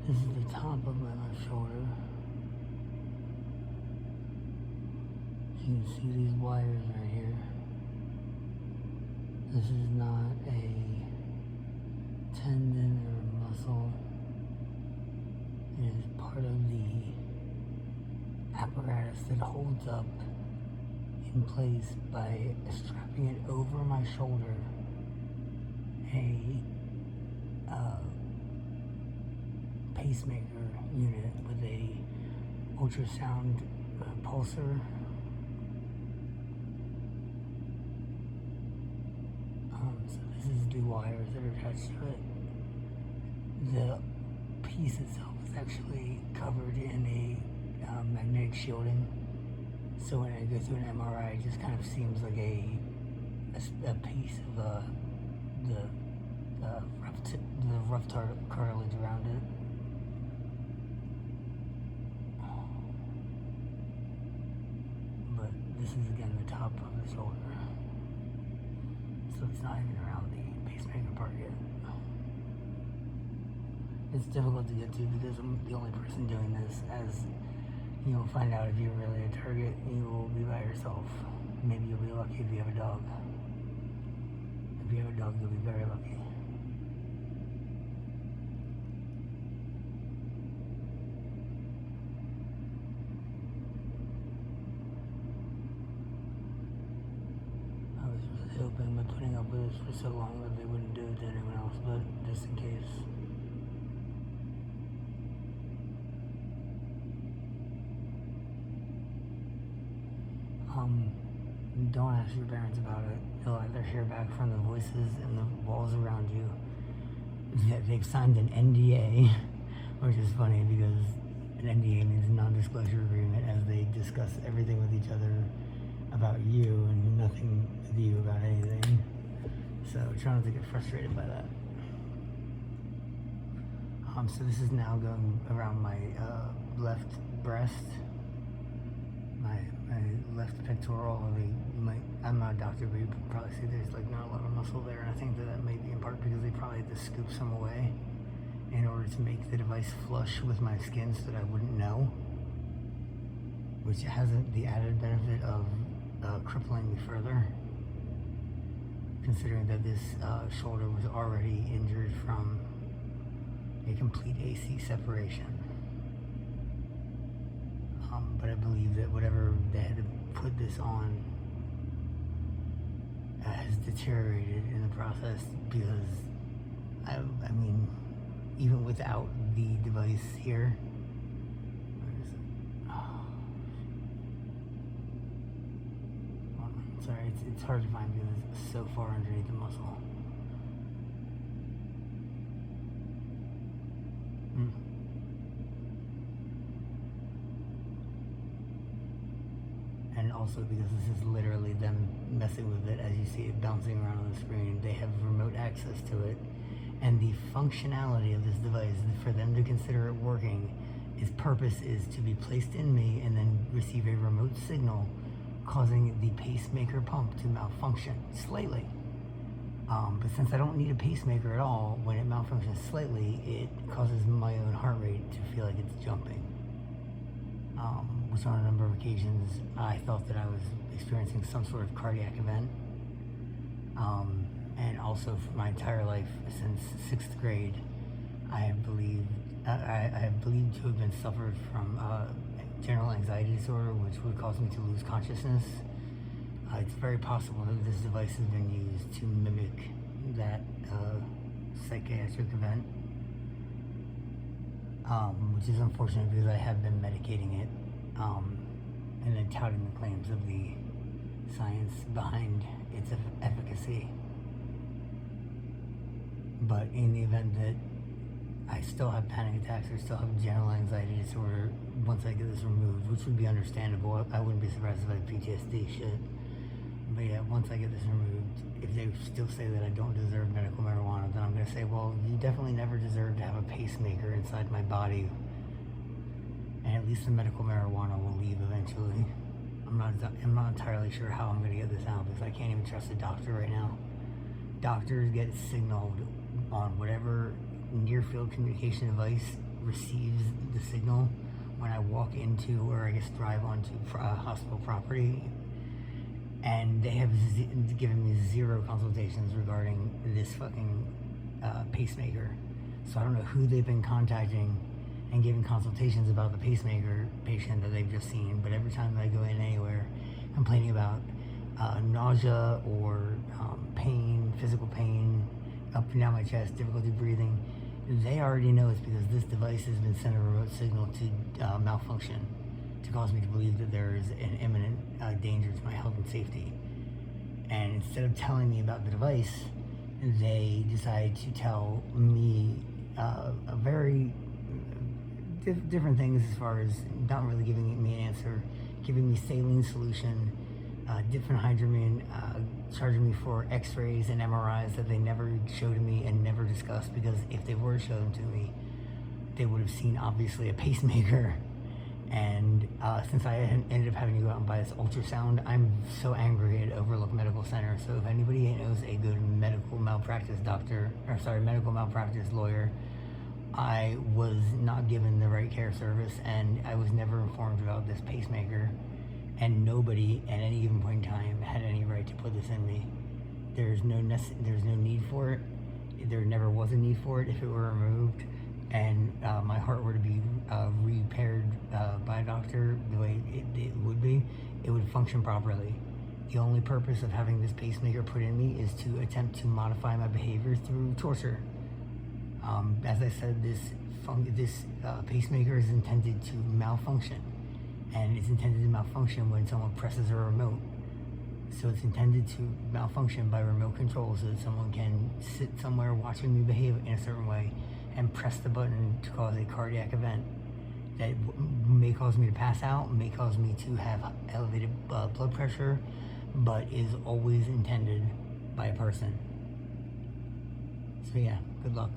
This is the top of my left shoulder. You can see these wires right here. This is not a tendon or muscle. It is part of the apparatus that holds up in place by strapping it over my shoulder a pacemaker unit with a ultrasound pulsar. So this is the wires that are attached to it. The piece itself is actually covered in a magnetic shielding. So when I go through an MRI, it just kind of seems like a piece of the rough cartilage around it. But this is again the top of the shoulder. So it's not even around the pacemaker part yet. It's difficult to get to because I'm the only person doing this. As you'll find out, if you're really a target, you will be by yourself. Maybe you'll be lucky if you have a dog. If you have a dog, you'll be very lucky. I was really hoping by putting up with this for so long that they wouldn't do it to anyone else, but just in case. Don't ask your parents about it. You'll either hear back from the voices in the walls around you that they've signed an NDA, which is funny because an NDA means non-disclosure agreement, as they discuss everything with each other about you and nothing with you about anything. So try not to get frustrated by that. So this is now going around my left breast, my left pectoral. I'm not a doctor, but you can probably see there's like not a lot of muscle there, and I think that may be in part because they probably had to scoop some away in order to make the device flush with my skin so that I wouldn't know, which has the added benefit of crippling me further, considering that this shoulder was already injured from a complete AC separation. But I believe that whatever they had to put this on has deteriorated in the process, because I mean, even without the device here, where is it? Oh, sorry, it's hard to find because it's so far underneath the muscle. And also because this is literally them messing with it as you see it bouncing around on the screen. They have remote access to it, and the functionality of this device, for them to consider it working, its purpose is to be placed in me and then receive a remote signal, causing the pacemaker pump to malfunction slightly. But since I don't need a pacemaker at all, when it malfunctions slightly, it causes my own heart rate to feel like it's jumping. Which on a number of occasions I thought that I was experiencing some sort of cardiac event. And also for my entire life, since 6th grade, I have believed to have been suffered from general anxiety disorder, which would cause me to lose consciousness. It's very possible that this device has been used to mimic that psychiatric event, which is unfortunate because I have been medicating it, and then touting the claims of the science behind its efficacy. But in the event that I still have panic attacks or still have general anxiety disorder once I get this removed, which would be understandable, I wouldn't be surprised if I had PTSD shit. But yeah, once I get this removed, if they still say that I don't deserve medical marijuana, then I'm going to say, well, you definitely never deserve to have a pacemaker inside my body. And at least the medical marijuana will leave eventually. I'm not entirely sure how I'm going to get this out, because I can't even trust a doctor right now. Doctors get signaled on whatever near field communication device receives the signal when I walk into, or I guess drive onto hospital property, and they have given me 0 consultations regarding this fucking pacemaker. So I don't know who they've been contacting and giving consultations about the pacemaker patient that they've just seen, but every time that I go in anywhere complaining about nausea or pain, physical pain, up and down my chest, difficulty breathing, they already know it's because this device has been sent a remote signal to malfunction, to cause me to believe that there is an imminent danger to my health and safety. And instead of telling me about the device, they decide to tell me a very different things, as far as not really giving me an answer, giving me saline solution, diphenhydramine, charging me for x-rays and MRIs that they never showed to me and never discussed, because if they were shown to me, they would have seen obviously a pacemaker. And since I ended up having to go out and buy this ultrasound, I'm so angry at Overlook Medical Center. So if anybody knows a good medical malpractice lawyer, I was not given the right care service, and I was never informed about this pacemaker, and nobody at any given point in time had any right to put this in me. There's no need for it. There never was a need for it if it were removed, and my heart were to be repaired by a doctor the way it would be. It would function properly. The only purpose of having this pacemaker put in me is to attempt to modify my behavior through torture. As I said, this pacemaker is intended to malfunction, and it's intended to malfunction when someone presses a remote. So it's intended to malfunction by remote control, so that someone can sit somewhere watching me behave in a certain way and press the button to cause a cardiac event that may cause me to pass out, may cause me to have elevated blood pressure, but is always intended by a person. So yeah, good luck.